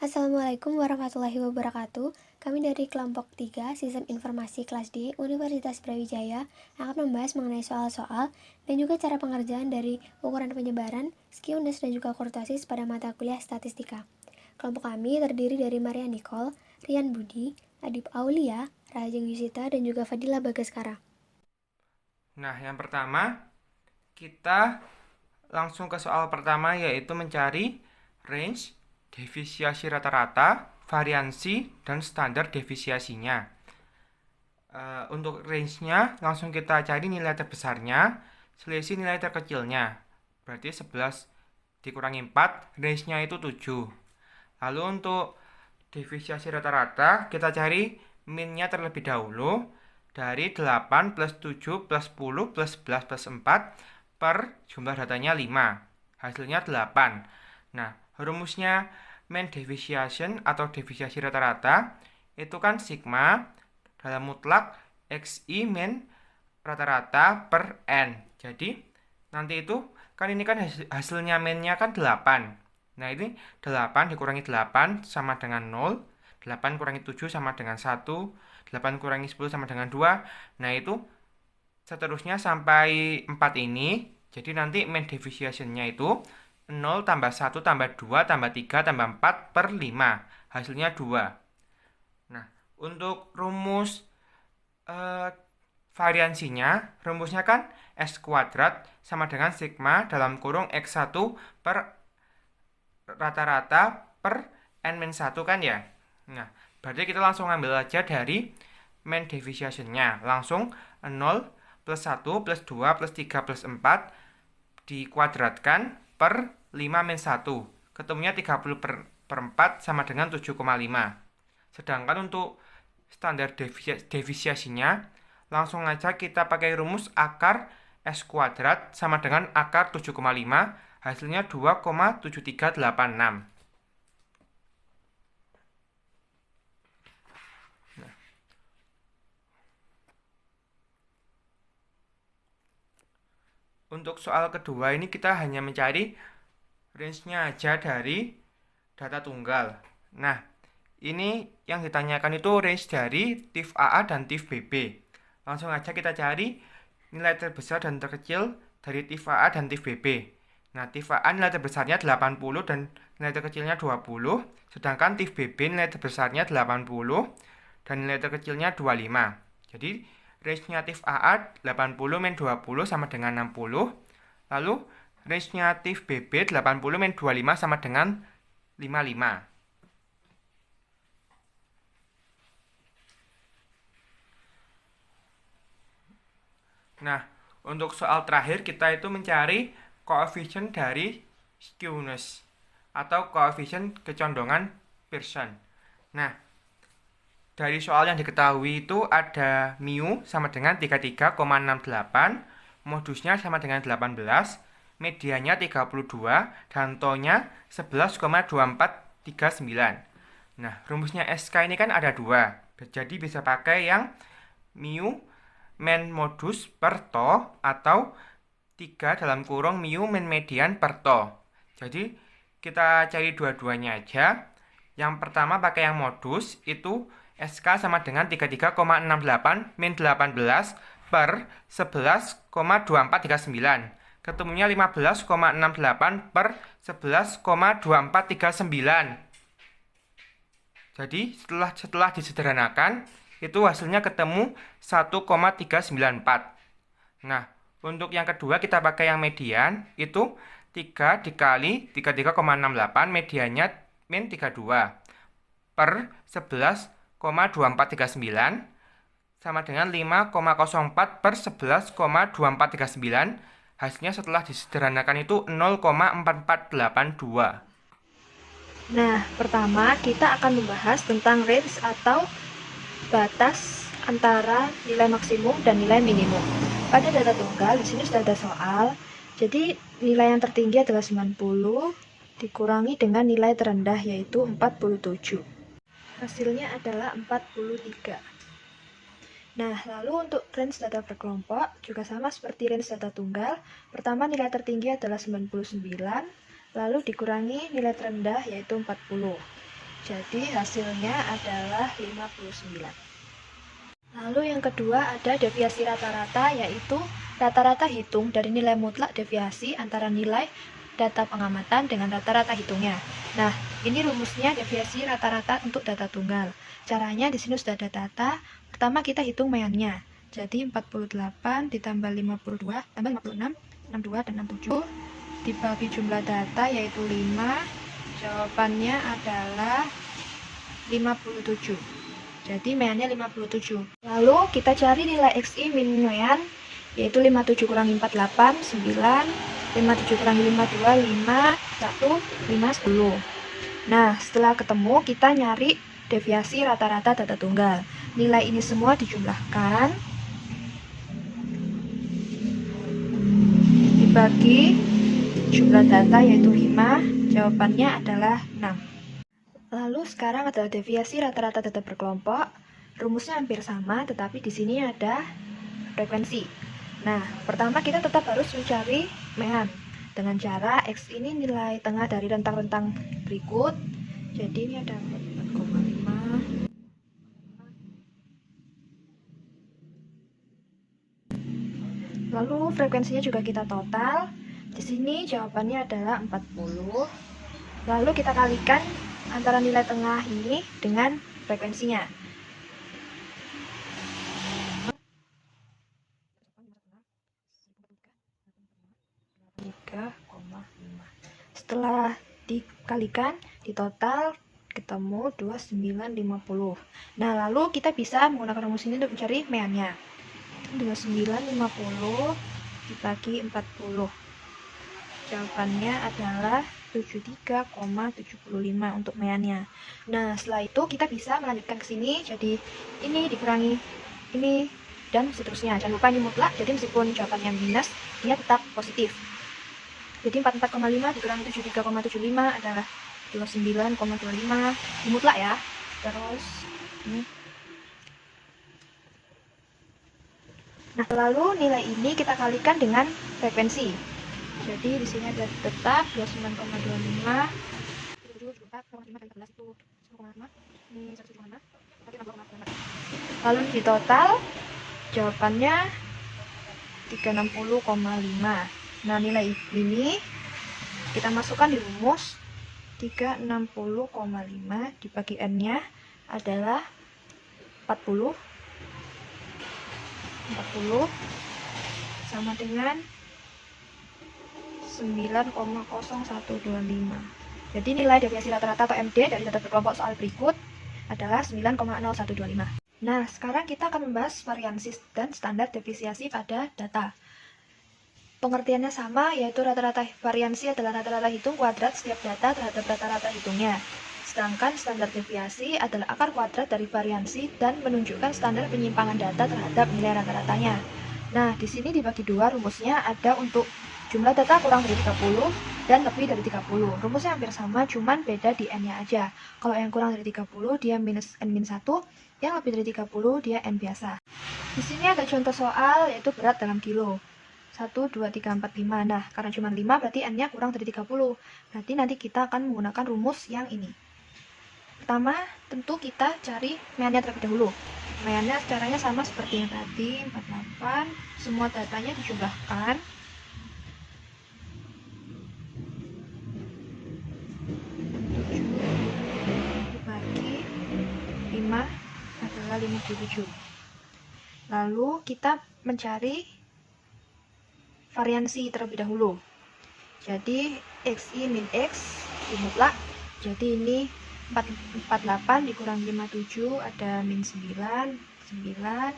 Assalamualaikum warahmatullahi wabarakatuh. Kami dari kelompok 3 Sistem Informasi Kelas D Universitas Brawijaya akan membahas mengenai soal-soal dan juga cara pengerjaan dari ukuran penyebaran, skewness dan juga kurtosis pada mata kuliah statistika. Kelompok kami terdiri dari Maria Nicole, Rian Budi, Adib Aulia, Rajeng Yusita dan juga Fadila Bagaskara. Nah, yang pertama, kita langsung ke soal pertama, yaitu mencari range, defisiasi rata-rata, variansi, dan standar defisiasinya. Untuk range-nya, langsung kita cari nilai terbesarnya, selisih nilai terkecilnya. Berarti 11 dikurangi 4, range-nya itu 7. Lalu untuk defisiasi rata-rata, kita cari min-nya terlebih dahulu. Dari 8 plus 7 plus 10 plus 11 plus 4 per jumlah datanya 5. Hasilnya 8. Nah, rumusnya mean deviation atau defisiasi rata-rata itu kan sigma dalam mutlak XI min rata-rata per N. Jadi, nanti itu kan ini kan hasilnya min-nya kan 8. Nah, ini 8 dikurangi 8 sama dengan 0. 8 kurangi 7 sama dengan 1. 8 kurangi 10 sama dengan 2. Nah, itu seterusnya sampai 4 ini. Jadi nanti mean deviation-nya itu 0 tambah 1 tambah 2 tambah 3 tambah 4 per 5. Hasilnya 2. Nah, untuk rumus variansinya, rumusnya kan S kuadrat sama dengan sigma dalam kurung X1 per rata-rata per N-1 kan ya. Nah, berarti kita langsung ambil aja dari mean deviation-nya. Langsung 0 plus 1 plus 2 plus 3 plus 4 dikuadratkan per 5 min 1. Ketemunya 30 per 4 sama dengan 7,5. Sedangkan untuk standar defisiasinya, langsung aja kita pakai rumus akar S kuadrat sama dengan akar 7,5. Hasilnya 2,7386. Nah, untuk soal kedua ini kita hanya mencari range-nya aja dari data tunggal. Nah, ini yang ditanyakan itu range dari TIF AA dan TIF BB. Langsung aja kita cari nilai terbesar dan terkecil dari TIF AA dan TIF BB. Nah, TIF AA nilai terbesarnya 80 dan nilai terkecilnya 20, sedangkan TIF BB nilai terbesarnya 80 dan nilai terkecilnya 25. Jadi, range-nya TIF AA 80 min 20 sama dengan 60. Lalu, range-nya TIF BB 80 min 25 sama dengan 55. Nah, untuk soal terakhir kita itu mencari koefisien dari skewness atau koefisien kecondongan Pearson. Nah, dari soal yang diketahui itu ada mu sama dengan 33,68, modusnya sama dengan 18, medianya 32, dan to-nya 11,2439. Nah, rumusnya SK ini kan ada 2, jadi bisa pakai yang mu min modus per to atau 3 dalam kurung mu min median per to. Jadi kita cari dua-duanya aja. Yang pertama pakai yang modus, itu SK sama dengan 33,68 min 18 per 11,2439. Ketemunya 15,68 per 11,2439. Jadi setelah disederhanakan, itu hasilnya ketemu 1,394. Nah, untuk yang kedua kita pakai yang median, itu 3 dikali 33,68, mediannya min 32 per 11,2439 sama dengan 5,04 per 11,2439. Hasilnya setelah disederhanakan itu 0,4482. Nah, pertama kita akan membahas tentang range atau batas antara nilai maksimum dan nilai minimum. Pada data tunggal, di sini sudah ada soal. Jadi, nilai yang tertinggi adalah 90 dikurangi dengan nilai terendah yaitu 47. Hasilnya adalah 43. Nah, lalu untuk range data berkelompok juga sama seperti range data tunggal. Pertama, nilai tertinggi adalah 99, lalu dikurangi nilai terendah yaitu 40. Jadi hasilnya adalah 59. Lalu yang kedua ada deviasi rata-rata, yaitu rata-rata hitung dari nilai mutlak deviasi antara nilai data pengamatan dengan rata-rata hitungnya. Nah, ini rumusnya deviasi rata-rata untuk data tunggal. Caranya di sini sudah ada data. Pertama kita hitung meannya. Jadi 48 ditambah 52 tambah 56, 62 dan 67 dibagi jumlah data yaitu 5. Jawabannya adalah 57. Jadi meannya 57. Lalu kita cari nilai XI min mean, yaitu 57 kurangi 48, 9, 57 kurangi 52, 5, 1, 5, 10. Nah, setelah ketemu, kita nyari deviasi rata-rata data tunggal. Nilai ini semua dijumlahkan, dibagi jumlah data yaitu 5, jawabannya adalah 6. Lalu sekarang adalah deviasi rata-rata data berkelompok. Rumusnya hampir sama, tetapi di sini ada frekuensi. Nah, pertama kita tetap harus mencari mean dengan cara X ini nilai tengah dari rentang-rentang berikut. Jadi ini ada 4,5. Lalu frekuensinya juga kita total. Di sini jawabannya adalah 40. Lalu kita kalikan antara nilai tengah ini dengan frekuensinya. 3,5. Setelah dikalikan, di total ketemu 2950. Nah, lalu kita bisa menggunakan rumus ini untuk mencari meannya. 2950 dibagi 40. Jawabannya adalah 73,75 untuk meannya. Nah, setelah itu kita bisa melanjutkan ke sini. Jadi ini dikurangi ini dan seterusnya. Jangan lupa ini mutlak. Jadi meskipun jawabannya minus, dia tetap positif. Jadi 44,5 dikurangi 73,75 adalah 29,25. Ini mutlak ya. Terus ini. Nah, lalu nilai ini kita kalikan dengan frekuensi. Jadi di sini ada tetap 29,25. 7,4,5 itu 1,5. Ini 1,5. Lalu di total jawabannya 360,5. Nah, nilai ini kita masukkan di rumus. 360,5 dibagi n-nya adalah 40 sama dengan 9,0125. Jadi nilai deviasi rata-rata atau MD dari data berkelompok soal berikut adalah 9,0125. Nah, sekarang kita akan membahas variansi dan standar deviasi pada data. Pengertiannya sama, yaitu rata-rata variansi adalah rata-rata hitung kuadrat setiap data terhadap rata-rata hitungnya. Sedangkan standar deviasi adalah akar kuadrat dari variansi dan menunjukkan standar penyimpangan data terhadap nilai rata-ratanya. Nah, di sini dibagi dua rumusnya, ada untuk jumlah data kurang dari 30 dan lebih dari 30. Rumusnya hampir sama, cuman beda di n-nya aja. Kalau yang kurang dari 30 dia minus n-1, yang lebih dari 30 dia n biasa. Di sini ada contoh soal yaitu berat dalam kilo. 1, 2, 3, 4, 5. Nah, karena cuma 5 berarti n-nya kurang dari 30. Berarti nanti kita akan menggunakan rumus yang ini. Pertama, tentu kita cari meannya terlebih dahulu. Meannya caranya sama seperti yang tadi, 48. Semua datanya dijumlahkan. Dibagi 5 adalah 57. Lalu kita mencari variansi terlebih dahulu. Jadi XI min X di mutlak. Jadi ini 48 dikurangi 57 ada min 9, 9.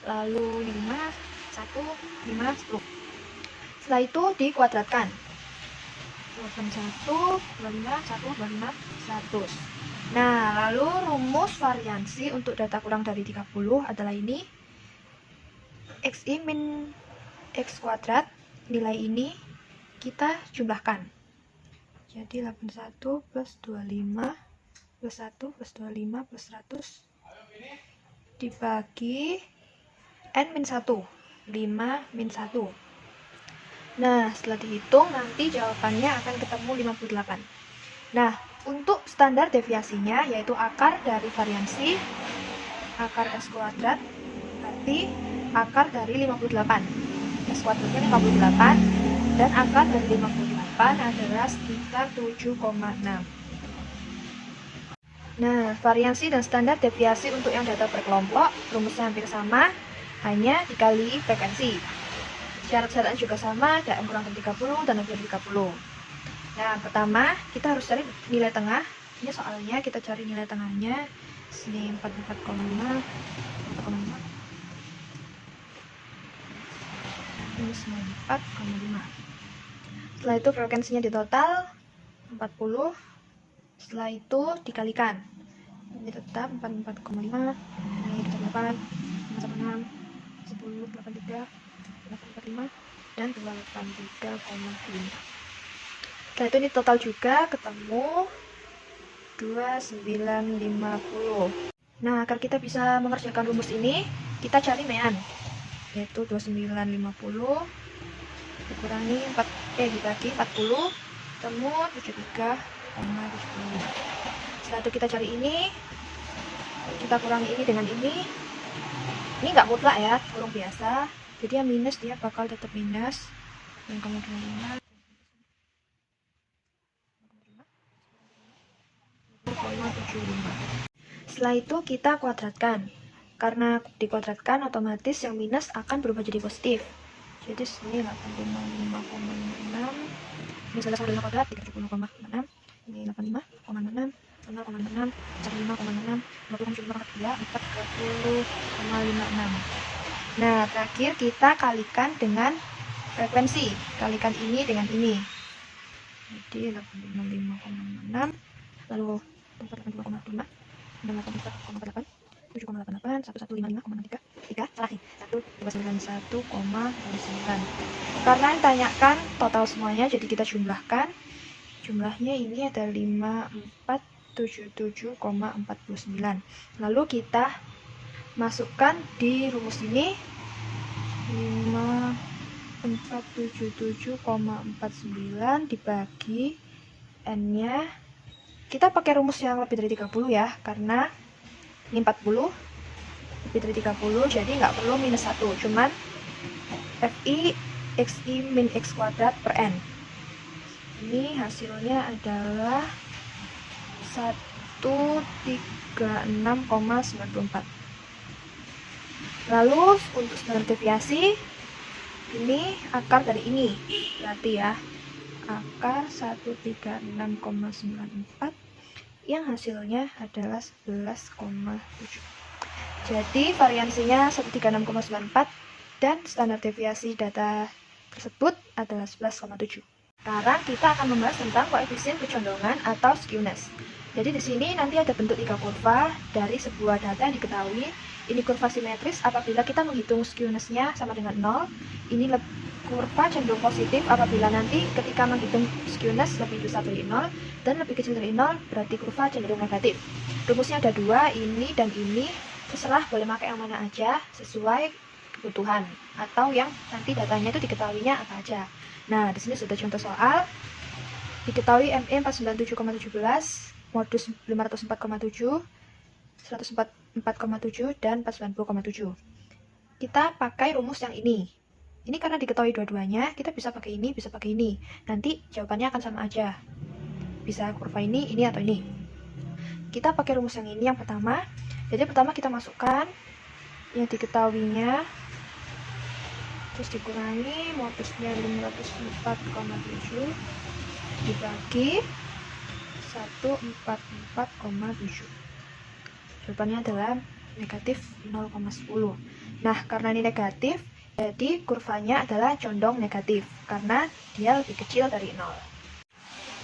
Lalu 5, 1, 5, 10. Setelah itu dikuadratkan. 21, 25, 1, 25, 100. Nah, lalu rumus variansi untuk data kurang dari 30 adalah ini. XI min X kuadrat, nilai ini kita jumlahkan. Jadi 81 plus 25 plus 1 plus 25 plus 100 dibagi n min 1, 5 min 1. Nah, setelah dihitung nanti jawabannya akan ketemu 58. Nah, Untuk standar deviasinya yaitu akar dari variansi akar S kuadrat berarti akar dari 58. S kuadratnya 58 dan akar dari 58 adalah sekitar 7,6. Nah, variansi dan standar deviasi untuk yang data berkelompok rumusnya hampir sama, hanya dikali frekuensi. Syarat-syaratnya juga sama, ada M kurang dari 30 dan lebih dari 30. Nah, pertama kita harus cari nilai tengah. Ini soalnya kita cari nilai tengahnya. Sini 44,5, 4,5. Ini 94,5. Setelah itu frekuensinya di total 40. Setelah itu dikalikan. Ini tetap 44,5. Ini 8, 5,6, 10, 83, 845 dan 283,5. Setelah itu ini total juga ketemu 2950. Nah, agar kita bisa mengerjakan rumus ini, kita cari mean, yaitu 2950 dikurangi dibagi 40, ketemu 73,75. Setelah itu kita cari ini, kita kurangi ini dengan ini. Ini nggak mutlak ya, kurung biasa. Jadi yang minus dia bakal tetap minus. Yang kemudian 0,75. Setelah itu kita kuadratkan. Karena dikuadratkan otomatis yang minus akan berubah jadi positif. Jadi sini 855,6. Ini 11 kuadrat 30,6. Ini 85,6. 0,6, 5,6, 20,2, 40,56. Nah, terakhir kita kalikan dengan frekuensi. Kalikan ini dengan ini. Jadi 85,6, lalu 42,5, 84,8, 7,88, 1155,3, 3, terakhir 1291,9. Karena ditanyakan total semuanya, jadi kita jumlahkan. Jumlahnya ini ada 5477,49. Lalu kita masukkan di rumus ini 5477,49 dibagi N-nya. Kita pakai rumus yang lebih dari 30 ya, karena ini 40 lebih dari 30, jadi nggak perlu minus 1, cuman FI XI min X kuadrat per N. Ini hasilnya adalah 136,94. Lalu untuk standar deviasi, ini akar dari ini, berarti ya akar 136,94 yang hasilnya adalah 11,7. Jadi variansinya 136,94 dan standar deviasi data tersebut adalah 11,7. Sekarang kita akan membahas tentang koefisien kecondongan atau skewness. Jadi di sini nanti ada bentuk 3 kurva dari sebuah data yang diketahui. Ini kurva simetris apabila kita menghitung skewness-nya sama dengan 0. Ini kurva cenderung positif apabila nanti ketika menghitung skewness lebih besar dari 0 dan lebih kecil dari 0 berarti kurva cenderung negatif. Rumusnya ada dua, ini dan ini. Terserah boleh pakai yang mana aja sesuai kebutuhan atau yang nanti datanya itu diketahuinya apa aja. Nah, di sini sudah contoh soal. Diketahui ME 497,17, modus 504,7, 104,7 dan 490,7. Kita pakai rumus yang ini. Ini karena diketahui dua-duanya, kita bisa pakai ini, bisa pakai ini. Nanti jawabannya akan sama aja. Bisa kurva ini atau ini. Kita pakai rumus yang ini yang pertama. Jadi pertama kita masukkan yang diketahuinya, terus dikurangi modusnya 504,7 dibagi 144,7. Jawabannya adalah negatif 0,10. Nah, karena ini negatif, jadi kurvanya adalah condong negatif karena dia lebih kecil dari 0.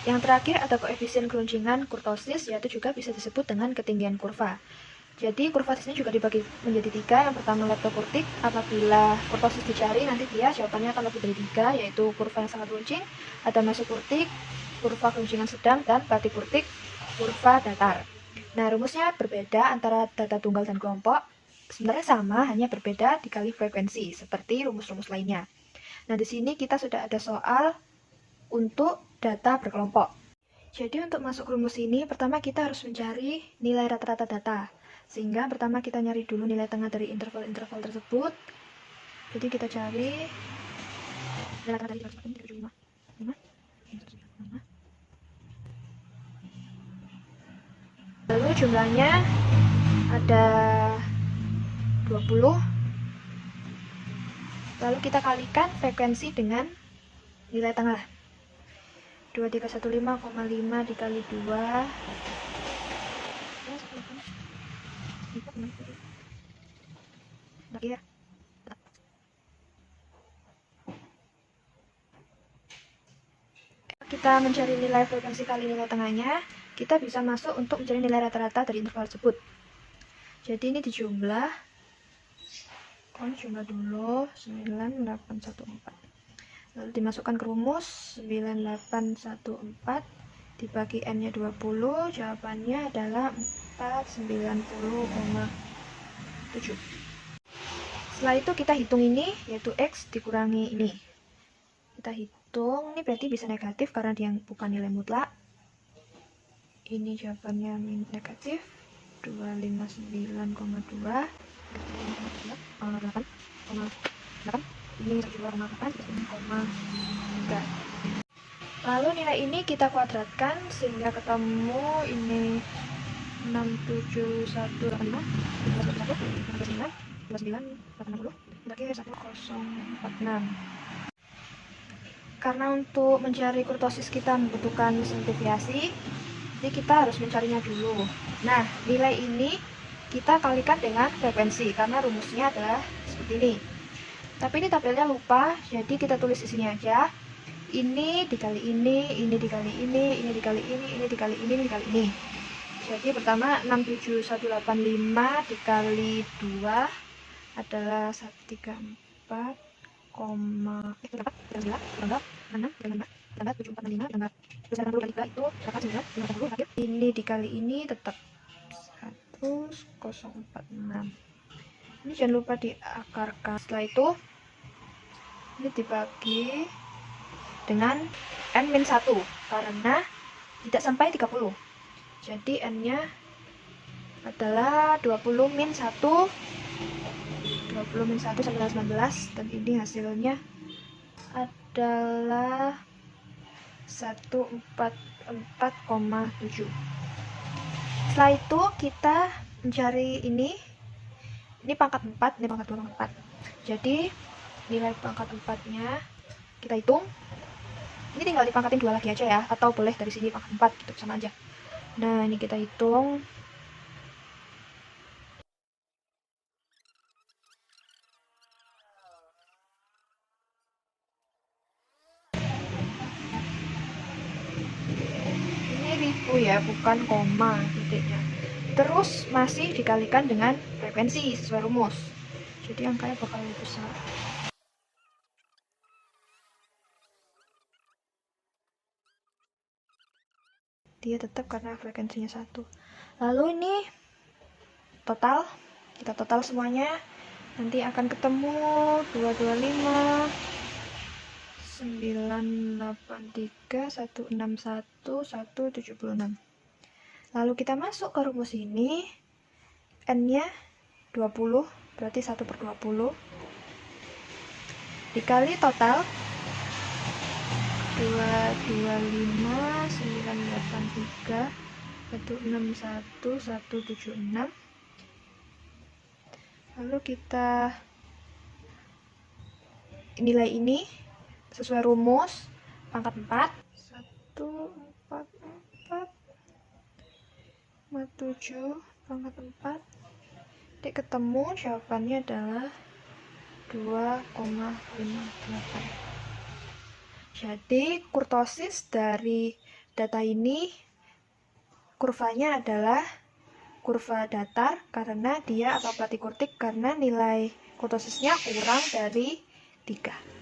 Yang terakhir ada koefisien keruncingan kurtosis, yaitu juga bisa disebut dengan ketinggian kurva. Jadi kurva di sini juga dibagi menjadi 3. Yang pertama leptokurtik, apabila kurtosis dicari nanti dia jawabannya akan lebih dari 3, yaitu kurva yang sangat runcing. Ada mesokurtik, kurva keruncingan sedang, dan platikurtik, kurva datar. Nah, rumusnya berbeda antara data tunggal dan kelompok. Sebenarnya sama, hanya berbeda dikali frekuensi, seperti rumus-rumus lainnya. Nah, di sini kita sudah ada soal untuk data berkelompok. Jadi untuk masuk rumus ini, pertama kita harus mencari nilai rata-rata data. Sehingga pertama kita nyari dulu nilai tengah dari interval-interval tersebut. Jadi kita cari nilai tengah dari interval tersebut. Lalu jumlahnya ada 20. Lalu kita kalikan frekuensi dengan nilai tengah. 2315,5 dikali 2. Kita mencari nilai frekuensi kali nilai tengahnya, kita bisa masuk untuk mencari nilai rata-rata dari interval tersebut. Jadi ini dijumlah. Jumlah dulu 9814. Lalu dimasukkan ke rumus 9814 dibagi n-nya 20, jawabannya adalah 490,7. Setelah itu kita hitung ini, yaitu X dikurangi ini. Kita hitung, ini berarti bisa negatif karena dia bukan nilai mutlak. Ini jawabannya negatif 259,2. 8,8 ini 1,8,3. Lalu nilai ini kita kuadratkan sehingga ketemu ini 67185 2980 bagi 1046. Karena untuk mencari kurtosis kita membutuhkan mesin deviasi, jadi kita harus mencarinya dulu. Nah, nilai ini kita kalikan dengan frekuensi karena rumusnya adalah seperti ini. Tapi ini tabelnya lupa, jadi kita tulis di sini aja. Ini dikali ini dikali ini dikali ini dikali ini dikali ini. Jadi pertama 67185 dikali 2 adalah 134, 6 ini dikali ini tetap 0,46. Ini jangan lupa diakarkan. Setelah itu ini dibagi dengan n-1 karena tidak sampai 30. Jadi n-nya adalah 20 min 1 sampai 19, dan ini hasilnya adalah 144,7. Setelah itu kita mencari ini pangkat 4, ini pangkat 2, pangkat 4. Jadi nilai pangkat 4-nya kita hitung. Ini tinggal dipangkatin 2 lagi aja ya, atau boleh dari sini pangkat 4 gitu, sama aja. Nah, ini kita hitung. Ya, bukan koma titiknya. Terus masih dikalikan dengan frekuensi sesuai rumus. Jadi angkanya bakal lebih besar. Dia tetap karena frekuensinya 1. Lalu ini total, kita total semuanya. Nanti akan ketemu 225 983 161 176. Lalu kita masuk ke rumus ini, n-nya 20, berarti 1/20 dikali total 225 983 161 176. Lalu kita nilai ini sesuai rumus pangkat 4 144 7 pangkat 4. Jadi ketemu jawabannya adalah 2,58. Jadi kurtosis dari data ini kurvanya adalah kurva datar karena dia atau platykurtik karena nilai kurtosisnya kurang dari 3.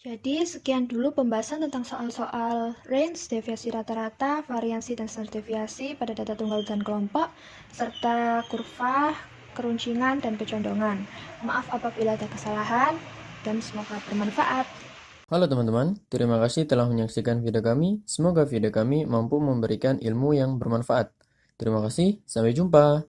Jadi sekian dulu pembahasan tentang soal-soal range, deviasi rata-rata, variansi dan standar deviasi pada data tunggal dan kelompok, serta kurva, keruncingan, dan kecondongan. Maaf apabila ada kesalahan, dan semoga bermanfaat. Halo teman-teman, terima kasih telah menyaksikan video kami. Semoga video kami mampu memberikan ilmu yang bermanfaat. Terima kasih, sampai jumpa.